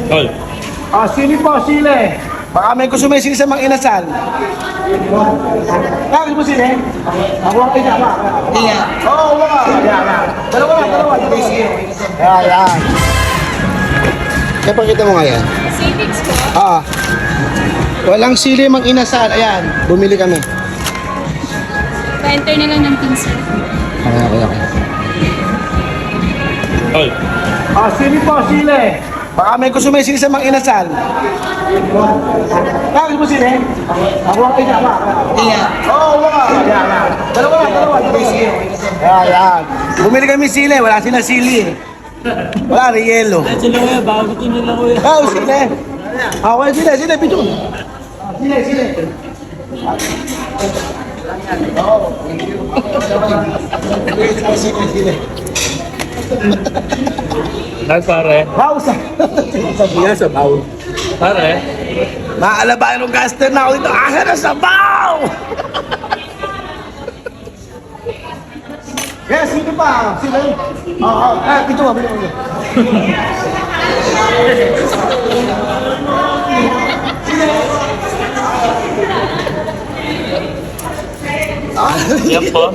Tol. Sili po, sili. Baka may gusto may sili sa mga inasal. Gusto mo sili? Ako ang ina ba? Iya. Oo, wala. Dalawa. Yan. Kaya pakita mo nga yan. Civics po. Walang sili mang inasal. Ayan, bumili kami. Pa-enter na lang ng pinsa. Okay. Tol. Sili po, sili. Baka may gusto may sili sa mga inasal. Gusto mo sili? Ako ang ina ba? Iya. Oo, wala. Dalawa. Yan. Bumili kami sili, wala silang sili. Wala, riyelo. Sila kuya, bago ito nila kuya. Sili. Sili, pito. Sili. Sili. Dahil pare. Pausa. Sabihan sa baw. Pare. Maalabayan ng caster na ako dito. Asa na sa baw! Yes, sino pa? Sino? Oo. Pito mo. Yan po.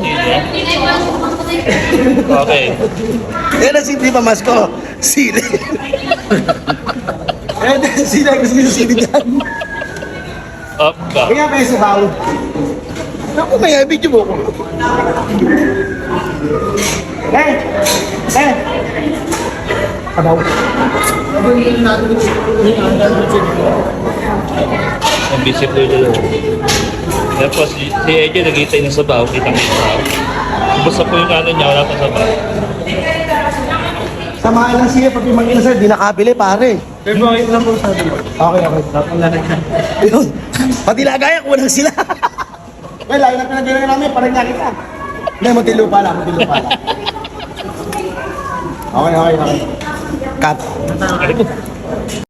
Okay. Yan ang simple pa, Masko. Sili. Sili. Gusto nyo sili dyan. Up ka. Kaya kayo sa baw. Naku, may video mo ko. Kabaw. Ang busy po yung dalawa. Yan po, si Ejo nag-itay ng sabaw. Kitang-kita. Basta po yung kanan niya, wala pa sabaw. Samahan lang siya pag yung mga inasal, di nakabili pare. Pero bakit lang po sabi mo? Okay. Yun. Pati lagaya, kulang sila. Well, layo na pinagbilang namin, parang nga kita. Hindi, matilo pala. Okay. Cut. Ano po?